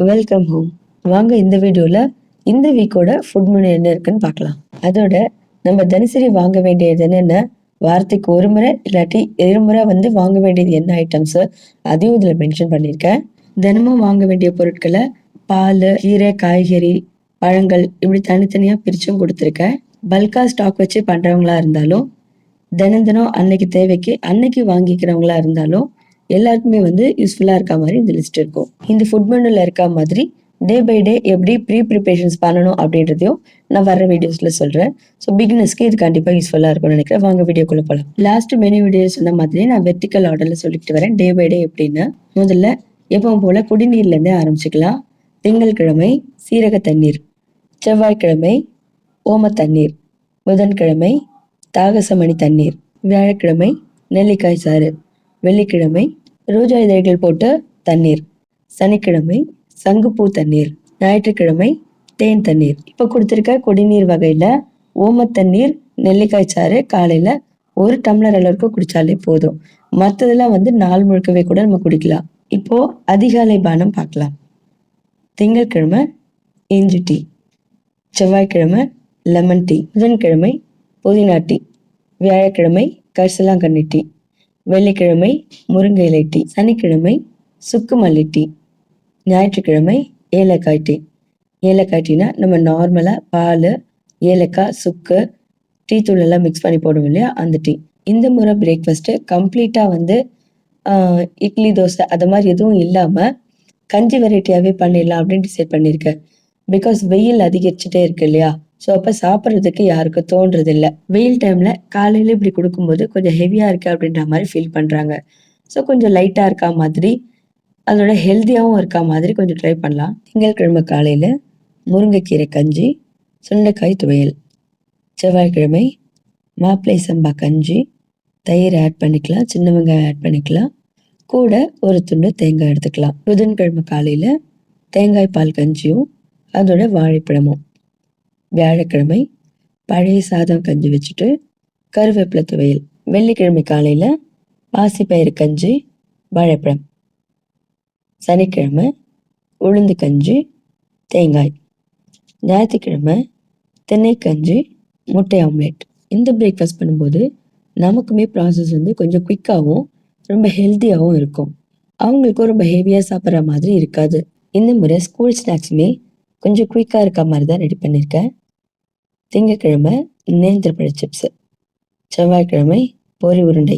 Welcome home. வாங்க இந்த வீடியோல இந்த வீக்கோட ஃபுட் மெனு என்ன இருக்குன்னு பார்க்கலாம். அதோட நம்ம தினசரி வாங்க வேண்டியது என்னென்ன, வாரத்துக்கு ஒரு முறை இல்லாட்டி இருமுறை வாங்க வேண்டியது என்ன ஐட்டம்ஸ், அதையும் இதில் மென்ஷன் பண்ணியிருக்கேன். தினமும் வாங்க வேண்டிய பொருட்களை பால், கீரை, காய்கறி, பழங்கள் இப்படி தனித்தனியாக பிரிச்சும் கொடுத்துருக்கேன். பல்கா ஸ்டாக் வச்சு பண்றவங்களா இருந்தாலும், தினம் தினம் அன்னைக்கு தேவைக்கு அன்னைக்கு வாங்கிக்கிறவங்களா இருந்தாலும் எல்லாருக்குமே யூஸ்ஃபுல்லா இருக்க மாதிரி இந்த லிஸ்ட் இருக்கும். இந்த ஃபுட் மெனுல இருக்க மாதிரி டே பை டே எப்படி ப்ரிப்பரேஷன்ஸ் பண்ணணும் அப்படின்றதையும் நான் வர வீடியோஸ்ல சொல்றேன். ஸோ பிகினர்ஸ்க்கு இது கண்டிப்பா யூஸ்ஃபுல்லா இருக்கும்னு நினைக்கிறேன். வாங்க வீடியோக்குள்ள போகலாம். லாஸ்ட் மெனு வீடியோ சொன்ன மாதிரி நான் வெர்டிக்கல் ஆர்டர்ல சொல்லிட்டு வரேன் டே பை டே எப்படின்னு. முதல்ல எப்பவும் போல குடிநீர்ல இருந்தே ஆரம்பிச்சுக்கலாம். திங்கட்கிழமை சீரக தண்ணீர், செவ்வாய்க்கிழமை ஓம தண்ணீர், புதன்கிழமை தாகசமணி தண்ணீர், வியாழக்கிழமை நெல்லிக்காய் சாறு, வெள்ளிக்கிழமை ரோஜா இதழ்கள் போட்டு தண்ணீர், சனிக்கிழமை சங்குப்பூ தண்ணீர், ஞாயிற்றுக்கிழமை தேன் தண்ணீர். இப்போ கொடுத்துருக்க குடிநீர் வகையில ஓம தண்ணீர், நெல்லிக்காய் சாறு காலையில 1 டம்ளர் அளவுக்கு குடிச்சாலே போதும். மற்றதெல்லாம் நாள் முழுக்கவே கூட நம்ம குடிக்கலாம். இப்போ அதிகாலை பானம் பார்க்கலாம். திங்கட்கிழமை இஞ்சி டீ, செவ்வாய்க்கிழமை லெமன் டீ, புதன்கிழமை புதினா டீ, வியாழக்கிழமை கரிசலாங்கண்ணி டீ, வெள்ளிக்கிழமை முருங்கை இலை டீ, சனிக்கிழமை சுக்கு மல்லி டீ, ஞாயிற்றுக்கிழமை ஏலக்காய் டீ. ஏலக்காய் டீனா நம்ம நார்மலா பால், ஏலக்காய், சுக்கு, டீ தூள் எல்லாம் மிக்ஸ் பண்ணி போடுவோம் இல்லையா, அந்த டீ. இந்த முறை பிரேக்ஃபாஸ்ட்டு கம்ப்ளீட்டா இட்லி, தோசை அது மாதிரி எதுவும் இல்லாம கஞ்சி வெரைட்டியாவே பண்ணிடலாம் அப்படின்னு டிசைட் பண்ணியிருக்கேன். பிகாஸ் வெயில் அதிகரிச்சுட்டே இருக்கு இல்லையா, ஸோ அப்போ சாப்பிட்றதுக்கு யாருக்கும் தோன்றது இல்லை. வெயில் டைம்ல காலையில இப்படி கொடுக்கும்போது கொஞ்சம் ஹெவியா இருக்கு அப்படின்ற மாதிரி ஃபீல் பண்றாங்க. ஸோ கொஞ்சம் லைட்டா இருக்கா மாதிரி, அதோட ஹெல்த்தியாகவும் இருக்கா மாதிரி கொஞ்சம் ட்ரை பண்ணலாம். திங்கட்கிழமை காலையில முருங்கைக்கீரை கஞ்சி, சுண்டைக்காய் துவையல். செவ்வாய்க்கிழமை மாப்பிளை சம்பா கஞ்சி, தயிர் ஆட் பண்ணிக்கலாம், சின்ன வெங்காயம் ஆட் பண்ணிக்கலாம், கூட ஒரு துண்டு தேங்காய் எடுத்துக்கலாம். புதன்கிழமை காலையில தேங்காய் பால் கஞ்சியும் அதோட வாழைப்பழமும். வியாழக்கிழமை பழைய சாதம் கஞ்சி வச்சுட்டு கருவேப்பிலை துவையல். வெள்ளிக்கிழமை காலையில பாசிப்பயிறு கஞ்சி, வாழைப்பழம். சனிக்கிழமை உளுந்து கஞ்சி, தேங்காய். ஞாயிற்றுக்கிழமை திணை கஞ்சி, முட்டை ஆம்லேட். இந்த பிரேக்ஃபாஸ்ட் பண்ணும்போது நமக்குமே ப்ராசஸ் கொஞ்சம் குயிக்காகவும் ரொம்ப ஹெல்த்தியாகவும் இருக்கும். அவங்களுக்கும் ரொம்ப ஹெவியாக சாப்பிட்ற மாதிரி இருக்காது. இந்த முறை ஸ்கூல் ஸ்நாக்ஸுமே கொஞ்சம் குயிக்காக இருக்க மாதிரி தான் ரெடி பண்ணியிருக்கேன். திங்கட்கிழமை நேந்திரப்பழ சிப்ஸு, செவ்வாய்க்கிழமை பொரி உருண்டை,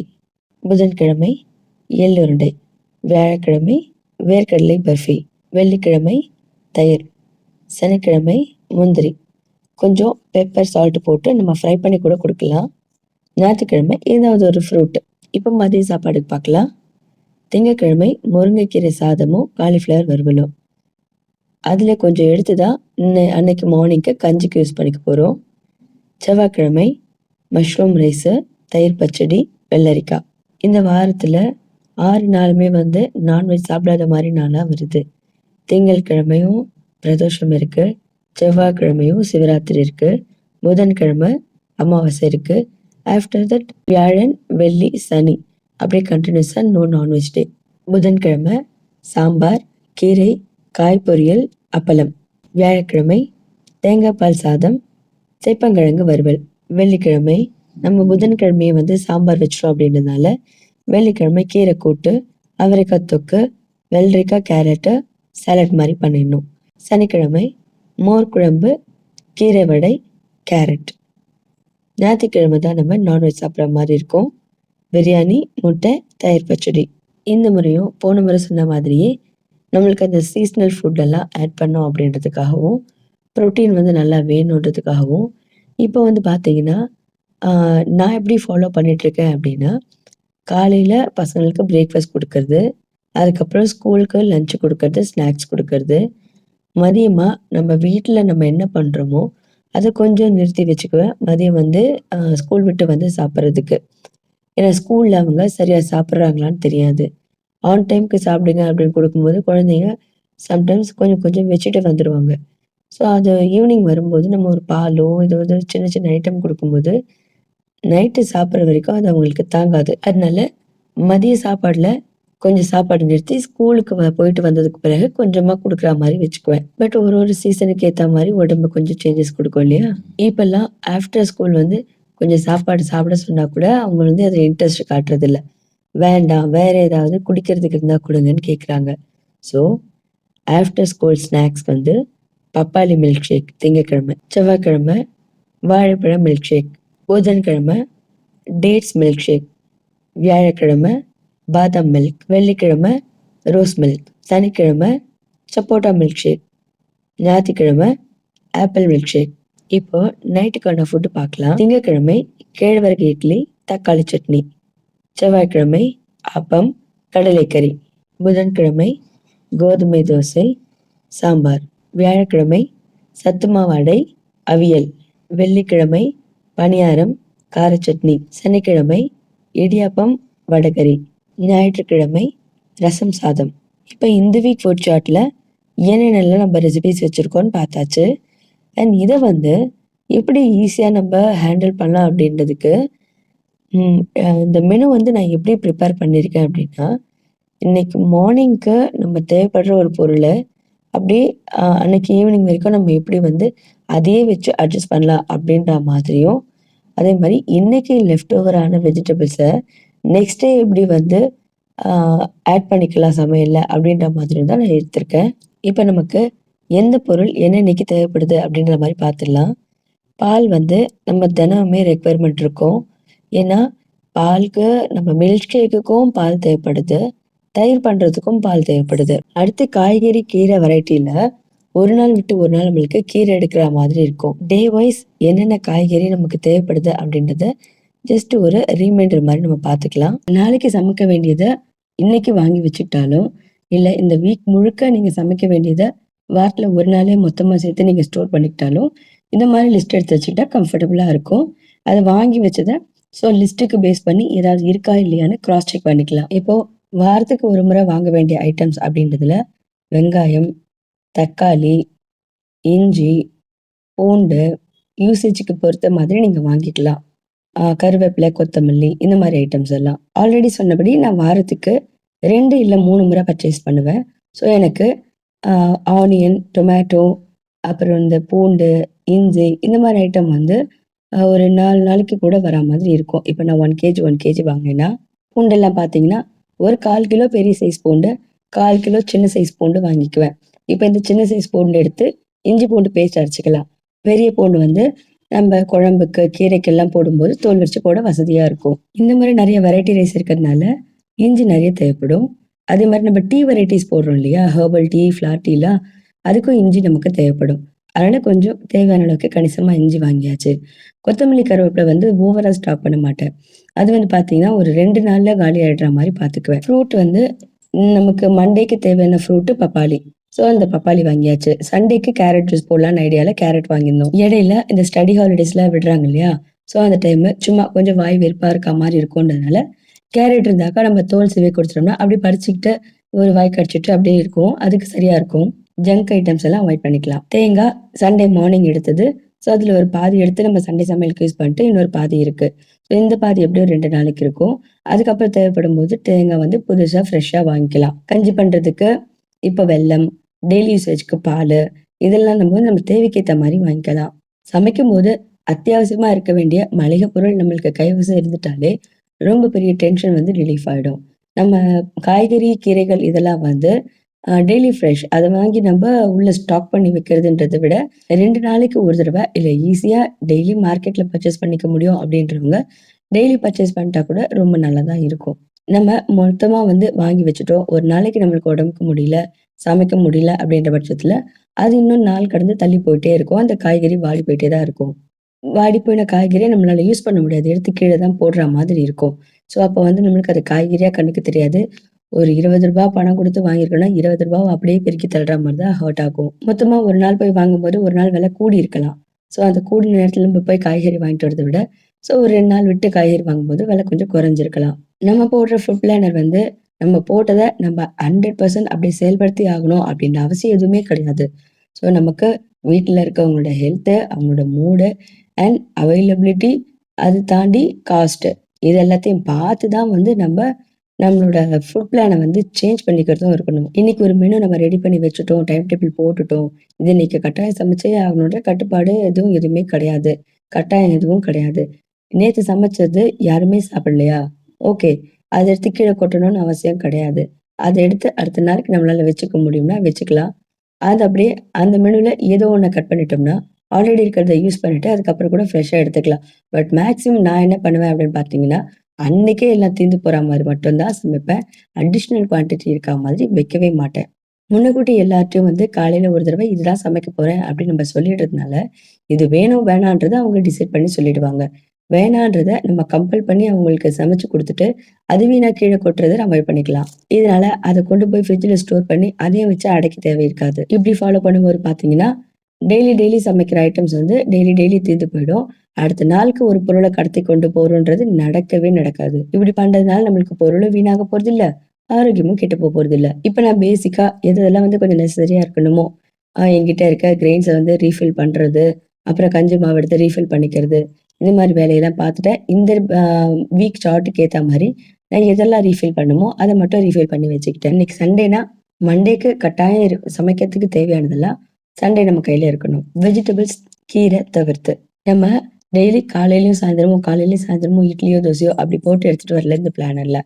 புதன்கிழமை எள்ளுருண்டை, வியாழக்கிழமை வேர்க்கடலை பர்ஃபி, வெள்ளிக்கிழமை தயிர், சனிக்கிழமை முந்திரி. கொஞ்சம் பெப்பர் சால்ட் போட்டு நம்ம ஃப்ரை பண்ணி கூட கொடுக்கலாம். ஞாயிற்றுக்கிழமை ஏதாவது ஒரு ஃப்ரூட். இப்போ மதிய சாப்பாடுக்கு பார்க்கலாம். திங்கட்கிழமை முருங்கைக்கீரை சாதமும் காலிஃப்ளவர் வறுவலும். அதில் கொஞ்சம் எடுத்து தான் அன்னைக்கு மார்னிங்க்கு கஞ்சிக்கு யூஸ் பண்ணிக்க போகிறோம். செவ்வாய்க்கிழமை மஷ்ரூம் ரைஸு, தயிர் பச்சடி, வெள்ளரிக்காய். இந்த வாரத்தில் 6 நாளுமே நான்வெஜ் சாப்பிடாத மாதிரி நாளாக வருது. திங்கட்கிழமையும் பிரதோஷம் இருக்குது, செவ்வாய்க்கிழமையும் சிவராத்திரி இருக்குது, புதன்கிழமை அமாவாசை இருக்குது. ஆஃப்டர் தட் வியாழன், வெள்ளி, சனி அப்படியே கண்டினியூஸாக நோ நான்வெஜ் டே. புதன்கிழமை சாம்பார், கீரை, காய் பொரியல், அப்பளம். வியாழக்கிழமை தேங்காய் பால் சாதம், சேப்பங்கிழங்கு வறுவல். வெள்ளிக்கிழமை நம்ம புதன்கிழமையை சாம்பார் வச்சிட்டோம் அப்படின்றதுனால வெள்ளிக்கிழமை கீரை கூட்டு, அவரைக்காய் தொக்கு, வெள்ளரிக்காய், கேரட்டு சாலட் மாதிரி பண்ணிடணும். சனிக்கிழமை மோர் குழம்பு, கீரை வடை, கேரட். ஞாயிற்றுக்கிழமை தான் நம்ம நான்வெஜ் சாப்பிட்ற மாதிரி இருக்கும். பிரியாணி, முட்டை, தயிர் பச்சடி. இந்த முறையும் போன முறை சொன்ன மாதிரியே நம்மளுக்கு அந்த சீஸ்னல் ஃபுட்டெல்லாம் ஆட் பண்ணோம் அப்படின்றதுக்காகவும், ப்ரோட்டீன் நல்லா வேணுன்றதுக்காகவும் இப்போ பார்த்தீங்கன்னா நான் எப்படி ஃபாலோ பண்ணிகிட்ருக்கேன் அப்படின்னா, காலையில் பசங்களுக்கு பிரேக்ஃபாஸ்ட் கொடுக்கறது, அதுக்கப்புறம் ஸ்கூலுக்கு லஞ்சு கொடுக்கறது, ஸ்நாக்ஸ் கொடுக்கறது, மதியமாக நம்ம வீட்டில் நம்ம என்ன பண்ணுறோமோ அதை கொஞ்சம் நிறுத்தி வச்சுக்குவேன். மதியம் ஸ்கூல் விட்டு சாப்பிட்றதுக்கு. ஏன்னா ஸ்கூலில் அவங்க சரியாக சாப்பிட்றாங்களான்னு தெரியாது. ஆன் டைமுக்கு சாப்பிடுங்க அப்படின்னு கொடுக்கும்போது குழந்தைங்க சம்டைம்ஸ் கொஞ்சம் கொஞ்சம் வச்சுட்டு வந்துடுவாங்க. ஸோ அது ஈவினிங் வரும்போது நம்ம ஒரு பாலோ இது சின்ன சின்ன ஐட்டம் கொடுக்கும்போது நைட்டு சாப்பிட்ற வரைக்கும் அது அவங்களுக்கு தாங்காது. அதனால மதிய சாப்பாடில் கொஞ்சம் சாப்பாடு நிறுத்தி ஸ்கூலுக்கு போயிட்டு வந்ததுக்கு பிறகு கொஞ்சமா குடுக்குற மாரி வச்சுக்குவேன். பட் ஒரு சீசனுக்கு ஏத்த மாரி உடம்பு கொஞ்சம் சேஞ்சஸ் குடுக்கும் இல்லையா? இப்பல்லாம் ஆஃப்டர் ஸ்கூல் வந்து கொஞ்சம் சாப்பாடு சாப்பிட சொன்னா கூட அவங்க வந்து அதுல இன்ட்ரெஸ்ட் காட்டுறதில்ல. வேண்டாம், வேற ஏதாவது குடிக்கிறதுக்கு இருந்தா குடுங்கன்னு கேட்குறாங்க. ஸோ ஆஃப்டர் ஸ்கூல் ஸ்நாக்ஸ் வந்து பப்பாளி மில்க் ஷேக் திங்கட்கிழமை, செவ்வாய்க்கிழமை வாழைப்பழம் மில்க் ஷேக், புதன்கிழமை டேட்ஸ் மில்க் ஷேக், வியாழக்கிழமை பாதாம் மில்க், வெள்ளிக்கிழமை ரோஸ் மில்க், சனிக்கிழமை சப்போட்டா மில்க் ஷேக், ஞாயிற்றுக்கிழமை ஆப்பிள் மில்க் ஷேக். இப்போ நைட்டுக்கான ஃபுட்டு பார்க்கலாம். திங்கட்கிழமை கேழ்வரகு இட்லி, தக்காளி சட்னி, செவ்வாய்க்கிழமை அப்பம், கடலைக்கறி, புதன்கிழமை கோதுமை தோசை, சாம்பார், வியாழக்கிழமை சத்து மாவு அடை, அவியல், வெள்ளிக்கிழமை பணியாரம், கார சட்னி, சனிக்கிழமை இடியாப்பம், வடகறி, ஞாயிற்றுக்கிழமை ரசம் சாதம். இப்போ இந்த வீக் ஃபுட் சார்ட்ல என்னென்னலாம் நம்ம ரெசிபிஸ் வச்சிருக்கோம்னு பார்த்தாச்சு. அண்ட் இதை வந்து எப்படி ஈஸியாக நம்ம ஹேண்டில் பண்ணலாம் அப்படின்றதுக்கு இந்த மெனு வந்து நான் எப்படி ப்ரிப்பேர் பண்ணியிருக்கேன் அப்படின்னா, இன்னைக்கு மார்னிங்க்கு நம்ம தேவைப்படுற ஒரு பொருளை அப்படியே அன்னைக்கு ஈவினிங் வரைக்கும் நம்ம எப்படி வந்து அதையே வச்சு அட்ஜஸ்ட் பண்ணலாம் அப்படின்ற மாதிரியும், அதே மாதிரி இன்னைக்கு லெஃப்ட் ஓவரான வெஜிடபிள்ஸை நெக்ஸ்ட் டே எப்படி வந்து ஆட் பண்ணிக்கலாம் சமையல்ல அப்படின்ற மாதிரி தான் நான் எடுத்திருக்கேன். இப்போ நமக்கு எந்த பொருள் என்னன்னைக்கு தேவைப்படுது அப்படின்ற மாதிரி பார்த்துடலாம். பால் வந்து நம்ம தினமுமே ரெக்குயர்மெண்ட் இருக்கும். ஏன்னா பாலுக்கு நம்ம மில்க் ஷேக்குக்கும் பால் தேவைப்படுது, தயிர் பண்றதுக்கும் பால் தேவைப்படுது. அடுத்து காய்கறி கீரை வெரைட்டில ஒரு நாள் விட்டு ஒரு நாள் நம்மளுக்கு கீரை எடுக்கிற மாதிரி இருக்கும். டே வைஸ் என்னென்ன காய்கறி நமக்கு தேவைப்படுது அப்படின்றத ஜஸ்ட் ஒரு ரீமைண்டர் மாதிரி நம்ம பார்த்துக்கலாம். நாளைக்கு சமைக்க வேண்டியதை இன்னைக்கு வாங்கி வச்சுக்கிட்டாலும், இல்லை இந்த வீக் முழுக்க நீங்க சமைக்க வேண்டியதை வாரத்துல ஒரு நாளே மொத்தமா சேர்த்து நீங்க ஸ்டோர் பண்ணிக்கிட்டாலும், இந்த மாதிரி லிஸ்ட் எடுத்து வச்சுக்கிட்டா கம்ஃபர்டபுளா இருக்கும். அதை வாங்கி வச்சதை லிஸ்ட்டுக்கு பேஸ் பண்ணி ஏதாவது இருக்கா இல்லையான்னு கிராஸ் செக் பண்ணிக்கலாம். இப்போ வாரத்துக்கு ஒரு முறை வாங்க வேண்டிய ஐட்டம்ஸ் அப்படின்றதுல வெங்காயம், தக்காளி, இஞ்சி, பூண்டு யூசேஜுக்கு பொறுத்த மாதிரி நீங்க வாங்கிக்கலாம். கருவேப்பிலை, கொத்தமல்லி இந்த மாதிரி ஐட்டம்ஸ் எல்லாம். ஆல்ரெடி சொன்னபடி நான் வாரத்துக்கு 2 இல்ல 3 முறை பர்ச்சேஸ் பண்ணுவேன். ஸோ எனக்கு ஆனியன், டொமேட்டோ, அப்புறம் இந்த பூண்டு, இஞ்சி இந்த மாதிரி ஐட்டம் வந்து ஒரு 4 நாளைக்கு கூட வரா மாதிரி இருக்கும். இப்போ நான் 1 கேஜி 1 கேஜி வாங்கினேன்னா, பூண்டெல்லாம் பார்த்தீங்கன்னா, ஒரு 1/4 கிலோ பெரிய சைஸ் பூண்டு, 1/4 கிலோ சின்ன சைஸ் பூண்டு வாங்கிக்குவேன். இப்போ இந்த சின்ன சைஸ் பூண்டு எடுத்து இஞ்சி பூண்டு பேஸ்ட் அரைச்சிக்கலாம். பெரிய பூண்டு வந்து நம்ம குழம்புக்கு, கீரைக்கெல்லாம் போடும்போது தோல் உரிச்சு போட வசதியா இருக்கும். இந்த மாதிரி நிறைய வெரைட்டி ரைஸ் இருக்கிறதுனால இஞ்சி நிறைய தேவைப்படும். அதே மாதிரி நம்ம டீ வெரைட்டிஸ் போடுறோம் இல்லையா? ஹெர்பல் டீ, ஃப்ளார் டீலாம் அதுக்கும் இஞ்சி நமக்கு தேவைப்படும். அதனால கொஞ்சம் தேவையான அளவுக்கு கணிசமா இஞ்சி வாங்கியாச்சு. கொத்தமல்லி, கருவேப்பிலை வந்து ஓவரா ஸ்டாக் பண்ண மாட்டேன். அது வந்து பார்த்தீங்கன்னா, ஒரு 2 நாள்ல காலி ஆயிடுற மாதிரி பார்த்துக்குவேன். ஃப்ரூட் வந்து நமக்கு மண்டேக்கு தேவையான ஃப்ரூட்டு பப்பாளி. ஸோ அந்த பப்பாளி வாங்கியாச்சு. சண்டேக்கு கேரட் ஜூஸ் போடலான்னு ஐடியால கேரட் வாங்கியிருந்தோம். இடையில இந்த ஸ்டடி ஹாலிடேஸ்லாம் விடுறாங்க இல்லையா? ஸோ அந்த டைம் சும்மா கொஞ்சம் வாய் வெறுப்பா இருக்க மாதிரி இருக்கும்ன்றதுனால கேரட் இருந்தாக்கா நம்ம தோல் சீவி கொடுத்துட்டோம்னா அப்படி பறிச்சுக்கிட்டு ஒரு வாய் கடிச்சிட்டு அப்படியே இருக்கும். அதுக்கு சரியா இருக்கும். ஜங்க் ஐட்டம்ஸ் எல்லாம் அவாய்ட் பண்ணிக்கலாம். தேங்காய் சண்டே மார்னிங் எடுத்தது. ஸோ அதுல ஒரு பாதி எடுத்து நம்ம சண்டே சமையலுக்கு யூஸ் பண்ணிட்டு இன்னொரு பாதி இருக்கு. ஸோ இந்த பாதி எப்படியும் 2 நாளைக்கு இருக்கும். அதுக்கப்புறம் தேவைப்படும் போது தேங்காய் வந்து புதுசா ஃப்ரெஷ்ஷா வாங்கிக்கலாம். கஞ்சி பண்றதுக்கு இப்போ வெல்லம், டெய்லி யூசேஜ்க்கு பால் இதெல்லாம் நம்ம தேவைக்கேற்ற மாதிரி வாங்கிக்கலாம். சமைக்கும் போது அத்தியாவசியமா இருக்க வேண்டிய மளிகை பொருள் நம்மளுக்கு கைவசம் இருந்துட்டாலே ரொம்ப பெரிய டென்ஷன் வந்து ரிலீஃப் ஆயிடும். நம்ம காய்கறி, கீரைகள் இதெல்லாம் வந்து டெய்லி ஃப்ரெஷ். அதை வாங்கி நம்ம உள்ள ஸ்டாக் பண்ணி வைக்கிறதுன்றதை விட 2 நாளைக்கு ஒரு தடவை இல்லை ஈஸியா டெய்லி மார்க்கெட்ல பர்ச்சேஸ் பண்ணிக்க முடியும் அப்படின்றவங்க டெய்லி பர்ச்சேஸ் பண்ணிட்டா கூட ரொம்ப நல்லா தான் இருக்கும். நம்ம மொத்தமா வந்து வாங்கி வச்சுட்டோம். ஒரு நாளைக்கு நம்மளுக்கு உடம்புக்கு முடியல, சமைக்க முடியல அப்படின்ற பட்சத்துல அது இன்னும் நாள் கடந்து தள்ளி போயிட்டே இருக்கும். அந்த காய்கறி வாடி போயிட்டே தான் இருக்கும். வாடி போயின காய்கறியை நம்மளால யூஸ் பண்ண முடியாது. எடுத்து கீழே தான் போடுற மாதிரி இருக்கும். ஸோ அப்போ வந்து நம்மளுக்கு அது காய்கறியா கண்ணுக்கு தெரியாது. ஒரு ரூ. 20 பணம் கொடுத்து வாங்கியிருக்கோம்னா, ரூ. 20 அப்படியே பெருக்கி தள்ளுற மாதிரி தான் ஹர்ட் ஆகும். மொத்தமா ஒரு நாள் போய் வாங்கும்போது ஒரு நாள் விலை கூடி இருக்கலாம். ஸோ அந்த கூடின நேரத்துல நம்ம போய் காய்கறி வாங்கிட்டு வரத விட, ஸோ ஒரு 2 நாள் விட்டு காய்கறி வாங்கும்போது விலை கொஞ்சம் குறைஞ்சிருக்கலாம். நம்ம போடுற ஃபுட் பிளானர் வந்து நம்ம போட்டதை நம்ம 100% அப்படி செயல்படுத்தி ஆகணும் அப்படின்ற அவசியம் எதுவுமே கிடையாது. ஸோ நமக்கு வீட்டில் இருக்கவங்களோட ஹெல்த்து, அவங்களோட மூடு அண்ட் அவைலபிலிட்டி, அது தாண்டி காஸ்ட் இது எல்லாத்தையும் பார்த்து தான் வந்து நம்ம நம்மளோட ஃபுட் பிளானை வந்து சேஞ்ச் பண்ணிக்கிறதும் இருக்கணும். இன்னைக்கு ஒரு மெனு நம்ம ரெடி பண்ணி வச்சுட்டோம், டைம் டேபிள் போட்டுட்டோம். இது இன்னைக்கு கட்டாயம் சமைச்சே ஆகணுன்ற கட்டுப்பாடு எதுவுமே கிடையாது. கட்டாயம் எதுவும் கிடையாது. நேத்து சமைச்சது யாருமே சாப்பிடலையா? ஓகே. அத எடுத்து கீழ கொட்டணும்னு அவசியம் கிடையாது. அத எடுத்து அடுத்த நாளைக்கு நம்மளால வச்சுக்க முடியும்னா வச்சுக்கலாம். அது அப்படியே அந்த மெனுல ஏதோ ஒண்ண கட் பண்ணிட்டோம்னா, ஆல்ரெடி இருக்கிறத யூஸ் பண்ணிட்டு அதுக்கப்புறம் கூட ஃப்ரெஷ்ஷா எடுத்துக்கலாம். பட் மேக்ஸிமம் நான் என்ன பண்ணுவேன் அப்படின்னு பார்த்தீங்கன்னா, அன்னைக்கே எல்லாம் தீர்ந்து போற மாரி மட்டும் தான் சமைப்பேன். அடிஷனல் குவான்டிட்டி இருக்கா மாதிரி வைக்கவே மாட்டேன். முன்னக்கூட்டி எல்லார்ட்டயும் வந்து காலையில ஒரு தடவ இதுதான் சமைக்க போறேன் அப்படின்னு நம்ம சொல்லிடுறதுனால, இது வேணும் வேணான்றத அவங்க டிசைட் பண்ணி சொல்லிடுவாங்க. வேணான்றத நம்ம கம்பல் பண்ணி அவங்களுக்கு சமைச்சு குடுத்துட்டு, அது வீணா கீழ கொட்டுறத அவாய்ட் பண்ணிக்கலாம். இதனால அத கொண்டு போய் ஃப்ரிட்ஜ்ல ஸ்டோர் பண்ணி அதையும் வச்சு அடைக்க தேவை இருக்காது. இப்படி ஃபாலோ பண்ணும்போது பார்த்தீங்கன்னா, டெய்லி சமைக்கிற ஐட்டம்ஸ் வந்து டெய்லி தீர்ந்து போயிடும். அடுத்த நாளுக்கு ஒரு பொருள கடத்தி கொண்டு போறோம்ன்றது நடக்கவே நடக்காது. இப்படி பண்றதுனால நம்மளுக்கு பொருளும் வீணாக போறதில்ல, ஆரோக்கியமும் கெட்டு போறதில்ல. இப்ப நான் பேசிக்கா எதெல்லாம் வந்து கொஞ்சம் நெசசரியா இருக்கணுமோ, என்கிட்ட இருக்க கிரெயின்ஸ வந்து ரீஃபில் பண்றது, அப்புறம் கஞ்சி மாவு எடுத்து ரீஃபில் பண்ணிக்கிறது. இது மாரி வேலையெல்லாம் பார்த்துட்டேன். இந்த அ வீக் சார்ட்டுக்கு ஏத்தா மாரி நான் எதெல்லாம் ரீஃபில் பண்ணுமோ, அத மட்டும் ரீஃபில் பண்ணி வச்சுக்கிட்டேன். இன்னைக்கு சண்டேனா, மண்டேக்கு கட்டாயம் சமைக்கிறதுக்கு தேவையானதெல்லாம் சண்டே நம்ம கையில இருக்கணும். வெஜிடபிள்ஸ், கீரை தவிர்த்து. நம்ம டெய்லி காலையிலயும் சாயந்தரமும் இட்லியோ, தோசையோ அப்படி போட்டு எடுத்துட்டு வரல இந்த பிளானர்ல.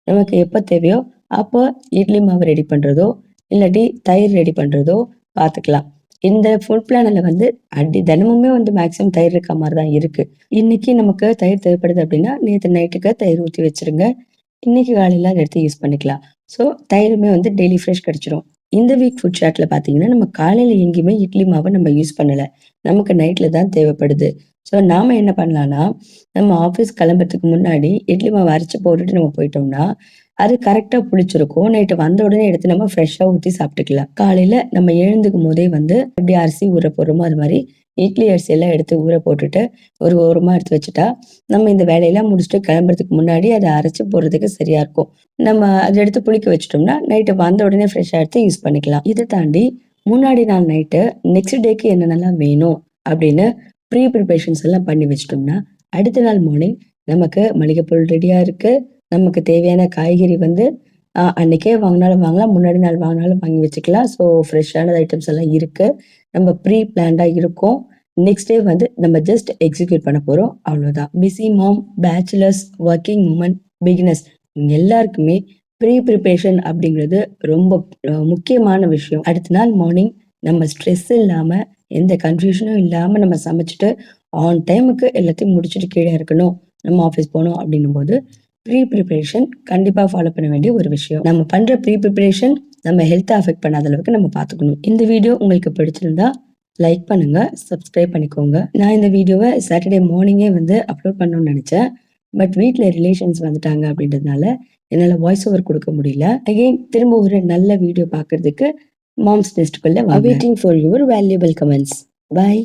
நமக்கு எப்ப தேவையோ, அப்போ இட்லி மாவு ரெடி பண்றதோ, இல்லாட்டி தயிர் ரெடி பண்றதோ பார்த்துக்கலாம். இந்த ஃபுட் பிளானர்ல வந்து தினமுமே வந்து மேக்ஸிமம் தயிர் இருக்க மாரி தான் இருக்கு. இன்னைக்கு நமக்கு தயிர் தேவைப்படுது அப்படின்னா, நேத்து நைட்டுக்கு தயிர் ஊத்தி வச்சுருங்க. இன்னைக்கு காலையில அத எடுத்து யூஸ் பண்ணிக்கலாம். ஸோ தயிருமே வந்து டெய்லி ஃப்ரெஷ் கிடைச்சிரும். இந்த வீக் ஃபுட் சார்ட்ல பார்த்தீங்கன்னா, நம்ம காலையில எங்கேயுமே இட்லி மாவ நம்ம யூஸ் பண்ணல. நமக்கு நைட்ல தான் தேவைப்படுது. ஸோ நாம என்ன பண்ணலாம்னா, நம்ம ஆஃபீஸ் கிளம்புறதுக்கு முன்னாடி இட்லி மாவு அரைச்சு போட்டுட்டு நம்ம போயிட்டோம்னா, அது கரெக்ட்டா புளிச்சிருக்கும். நைட்டு வந்த உடனே எடுத்து நம்ம ஃப்ரெஷ்ஷா ஊத்தி சாப்பிட்டுக்கலாம். காலையில நம்ம எழுந்துக்கும்போதே வந்து எப்படி அரிசி ஊற போடுறோமோ, அது மாரி இட்லி அரிசியெல்லாம் எடுத்து ஊற போட்டுட்டு, ஒரு ஓரமா எடுத்து வச்சுட்டா, நம்ம இந்த வேலையெல்லாம் முடிச்சுட்டு கிளம்புறதுக்கு முன்னாடி அத அரைச்சு போடுறதுக்கு சரியா இருக்கும். நம்ம அத எடுத்து புளிக்க வச்சுட்டோம்னா, நைட்டு வந்த உடனே ஃப்ரெஷ்ஷா எடுத்து யூஸ் பண்ணிக்கலாம். இத தாண்டி முன்னாடி நாள் நைட்டு நெக்ஸ்ட் டேக்கு என்னென்னலாம் வேணும் அப்படின்னு ப்ரிப்பரேஷன்ஸ் எல்லாம் பண்ணி வச்சுட்டோம்னா, அடுத்த நாள் மார்னிங் நமக்கு மளிகை பொருள் ரெடியா இருக்கு. நமக்கு தேவையான காய்கறி வந்து அன்னைக்கே வாங்குனாலும் வாங்கலாம். முன்னாடி நாள் வாங்குனாலும் வாங்கி வச்சுக்கலாம். ஸோ ஃப்ரெஷ்ஷான ஐட்டம்ஸ் எல்லாம் இருக்கு. நம்ம ப்ரீ பிளான்டா இருக்கோம். நெக்ஸ்ட் டே வந்து நம்ம ஜஸ்ட் எக்ஸிக்யூட் பண்ண போறோம். அவ்வளோதான். Busy mom, bachelors, working women, beginners இவங்க எல்லாருக்குமே ப்ரிப்பரேஷன் அப்படிங்கிறது ரொம்ப முக்கியமான விஷயம். அடுத்த நாள் மார்னிங் நம்ம ஸ்ட்ரெஸ் இல்லாம, எந்த கன்ஃப்யூஷனும் இல்லாம நம்ம சமைச்சுட்டு, ஆன் டைமுக்கு எல்லாத்தையும் முடிச்சுட்டு கீழ இருக்கணும். நம்ம ஆஃபீஸ் போணும் அப்படின்னும்போது, ப்ரிப்பரேஷன் கண்டிப்பா ஃபாலோ பண்ண வேண்டிய ஒரு விஷயம். நம்ம பண்ற ப்ரிப்பரேஷன் நம்ம ஹெல்த்த அஃபெக்ட் பண்ணாத அளவுக்கு நம்ம பார்த்துக்கணும். இந்த வீடியோ உங்களுக்கு பிடிச்சிருந்தா லைக் பண்ணுங்க, சப்ஸ்கிரைப் பண்ணிக்கோங்க. நான் இந்த வீடியோவ சாட்டர்டே மார்னிங்கே வந்து அப்லோட் பண்ணணும்னு நெனச்சேன். பட் வீட்ல ரிலேஷன்ஸ் வந்துட்டாங்க அப்படின்றதுனால, என்னால வாய்ஸ் ஓவர் குடுக்க முடியல. அகைன் திரும்ப ஒரு நல்ல வீடியோ பார்க்கறதுக்கு மாம்ஸ் நெஸ்ட்குள்ள வாங்க. Waiting for your valuable comments. By.